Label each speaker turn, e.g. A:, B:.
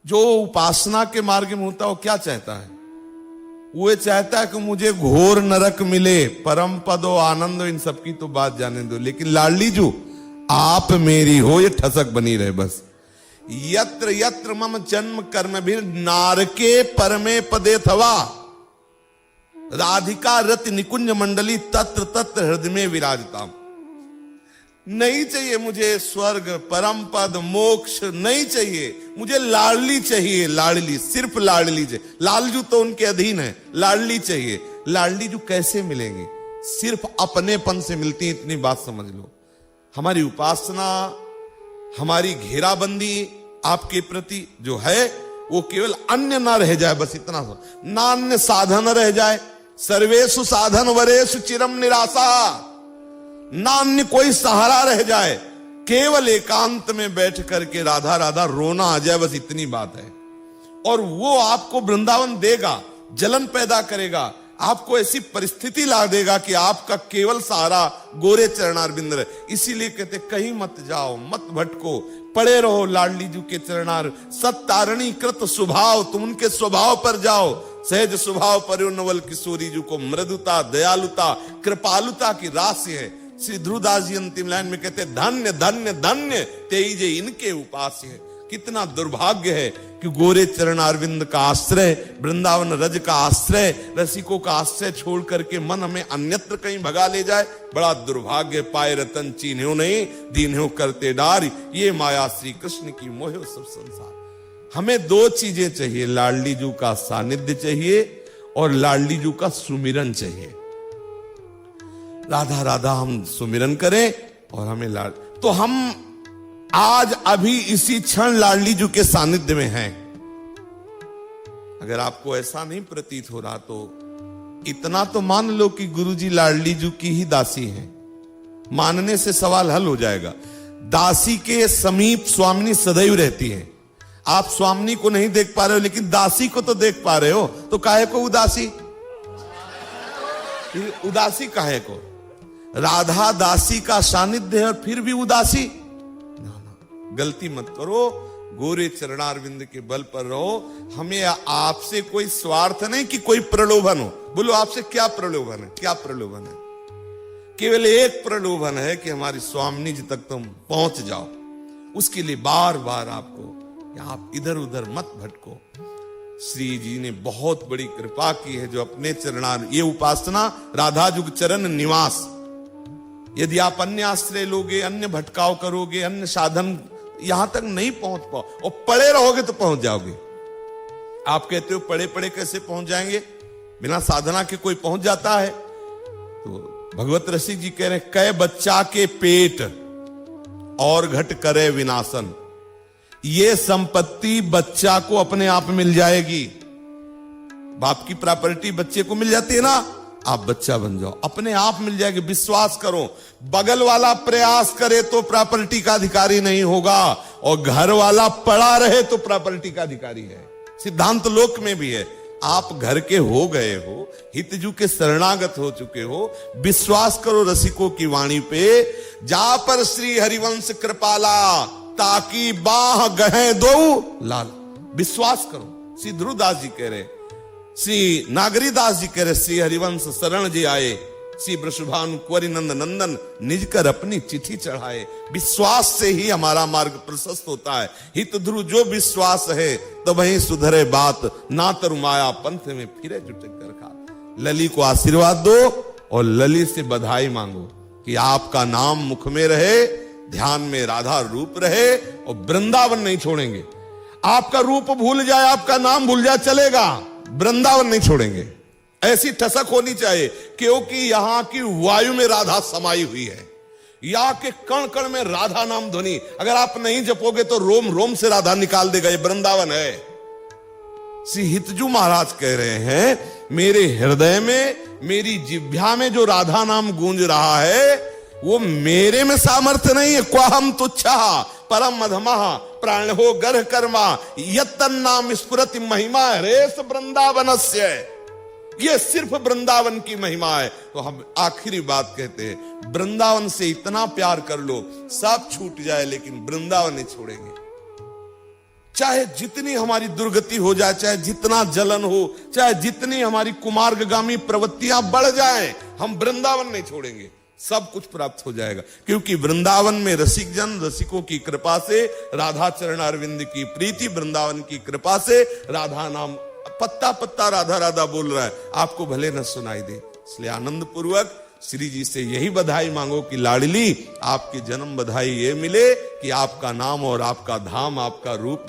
A: जो उपासना के मार्ग में होता है वो क्या चाहता है? वो चाहता है कि मुझे घोर नरक मिले, परम पद हो, आनंद हो, इन सबकी तो बात जाने दो, लेकिन लाडली जू आप मेरी हो, ये ठसक बनी रहे बस। यत्र यत्र मम जन्म कर्म भी नारके परमे पदे थवा, राधिका रति निकुंज मंडली तत्र तत्र हृदय में विराजता। नहीं चाहिए मुझे स्वर्ग, परम पद, मोक्ष नहीं चाहिए, मुझे लाडली चाहिए। लाडली, सिर्फ लाडली चाहिए। लालजू तो उनके अधीन है, लाडली चाहिए। लाडली जू कैसे मिलेंगी? सिर्फ अपनेपन से मिलती है, इतनी बात समझ लो। हमारी उपासना, हमारी घेराबंदी आपके प्रति जो है वो केवल अन्य ना रह जाए, बस इतना सा, ना अन्य साधन रह जाए। सर्वेषु साधन वरेषु चिरम निराशा, ना अन्य कोई सहारा रह जाए, केवल एकांत में बैठ करके राधा राधा रोना आ जाए, बस इतनी बात है। और वो आपको वृंदावन देगा, जलन पैदा करेगा, आपको ऐसी परिस्थिति ला देगा कि आपका केवल सहारा गोरे चरणारविंद है। इसीलिए कहते कहीं मत जाओ, मत भटको, पड़े रहो लाडली जू के चरणार। सत्तारणी कृत स्वभाव, तुम उनके स्वभाव पर जाओ। सहज स्वभाव पर नवल किशोरी जू को मृदुता, दयालुता, कृपालुता की राशि है। श्री ध्रुवदास जी अंतिम लाइन में कहते धन्य धन्य धन्य तेईजे इनके उपास्य है। कितना दुर्भाग्य है कि गोरे चरणारविंद का आश्रय, वृंदावन रज का आश्रय, रसिकों का आश्रय छोड़ करके मन हमें अन्यत्र कहीं भगा ले जाए। बड़ा दुर्भाग्य। पाए रतन चीन्हो नहीं, दीन्हो करते डार, ये माया श्री कृष्ण की मोह सब संसार। हमें दो चीजें चाहिए, लाडली जू का सानिध्य चाहिए और लाडली जू का सुमिरन चाहिए। राधा राधा हम सुमिरन करें और हमें लाड, तो हम आज अभी इसी क्षण लाडली जू के सानिध्य में हैं। अगर आपको ऐसा नहीं प्रतीत हो रहा तो इतना तो मान लो कि गुरुजी लाडली जू की ही दासी हैं। मानने से सवाल हल हो जाएगा। दासी के समीप स्वामिनी सदैव रहती है। आप स्वामिनी को नहीं देख पा रहे हो, लेकिन दासी को तो देख पा रहे हो, तो काहे को उदासी? उदासी काहे को? राधा दासी का सानिध्य है और फिर भी उदासी? ना, गलती मत करो। गोरे चरणारविंद के बल पर रहो। हमें आपसे कोई स्वार्थ नहीं कि कोई प्रलोभन हो। बोलो आपसे क्या प्रलोभन है? क्या प्रलोभन है? केवल एक प्रलोभन है कि हमारी स्वामिनी जी तक तुम पहुंच जाओ। उसके लिए बार बार आपको, आप इधर उधर मत भटको। श्री जी ने बहुत बड़ी कृपा की है जो अपने चरणार, ये उपासना राधा जुग चरण निवास। यदि आप अन्य आश्रय लोगे, अन्य भटकाव करोगे, अन्य साधन, यहां तक नहीं पहुंच पाओ और पड़े रहोगे तो पहुंच जाओगे। आप कहते हो पड़े पड़े कैसे पहुंच जाएंगे? बिना साधना के कोई पहुंच जाता है? तो भगवत रसिक जी कह रहे हैं, कै बच्चा के पेट और घट करे विनाशन। ये संपत्ति बच्चा को अपने आप मिल जाएगी। बाप की प्रॉपर्टी बच्चे को मिल जाती है ना, आप बच्चा बन जाओ, अपने आप मिल जाएगी। विश्वास करो। बगल वाला प्रयास करे तो प्रॉपर्टी का अधिकारी नहीं होगा, और घर वाला पड़ा रहे तो प्रॉपर्टी का अधिकारी है। सिद्धांत लोक में भी है। आप घर के हो गए हो, हितजू के शरणागत हो चुके हो, विश्वास करो रसिकों की वाणी पे। जा पर श्री हरिवंश कृपाला, ताकि बाह गहे दो लाल। विश्वास करो। श्री ध्रुवदास जी कह रहे, श्री नागरीदास जी कह रहे, श्री हरिवंश शरण जी आए, श्री वृषभानु कुंवरी नंद नंदन निज कर अपनी चिट्ठी चढ़ाए। विश्वास से ही हमारा मार्ग प्रशस्त होता है। हित ध्रुव जो विश्वास है तो वही सुधरे बात, ना तरु माया पंथ में फिरे जुटे कर खा। लली को आशीर्वाद दो और लली से बधाई मांगो कि आपका नाम मुख में रहे, ध्यान में राधा रूप रहे, और वृंदावन नहीं छोड़ेंगे। आपका रूप भूल जाए, आपका नाम भूल जाए, चलेगा, वृंदावन नहीं छोड़ेंगे। ऐसी ठसक होनी चाहिए, क्योंकि यहां की वायु में राधा समाई हुई है। यहाँ के कण कण में राधा नाम ध्वनि, अगर आप नहीं जपोगे तो रोम रोम से राधा निकाल देगा। ये वृंदावन है। श्री हितजू महाराज कह रहे हैं, मेरे हृदय में, मेरी जिह्वा में जो राधा नाम गूंज रहा है, वो मेरे में सामर्थ्य नहीं है। क्वाहम तुच्छा परम मधमः प्राण हो गर्ह कर्मा, यत्तन नाम स्फुरति महिमा रेस वृंदावनस्य। ये सिर्फ वृंदावन की महिमा है। तो हम आखिरी बात कहते हैं, वृंदावन से इतना प्यार कर लो, सब छूट जाए लेकिन वृंदावन नहीं छोड़ेंगे। चाहे जितनी हमारी दुर्गति हो जाए, चाहे जितना जलन हो, चाहे जितनी हमारी कुमार्गगामी प्रवृत्तियां बढ़ जाएं, हम वृंदावन नहीं छोड़ेंगे, सब कुछ प्राप्त हो जाएगा। क्योंकि वृंदावन में रसिक जन, रसिकों की कृपा से, राधा चरण अरविंद की प्रीति, वृंदावन की कृपा से राधा नाम पत्ता पत्ता राधा राधा बोल रहा है, आपको भले न सुनाई दे। इसलिए आनंद पूर्वक श्री जी से यही बधाई मांगो कि लाडली आपकी जन्म बधाई ये मिले कि आपका नाम और आपका धाम, आपका रूप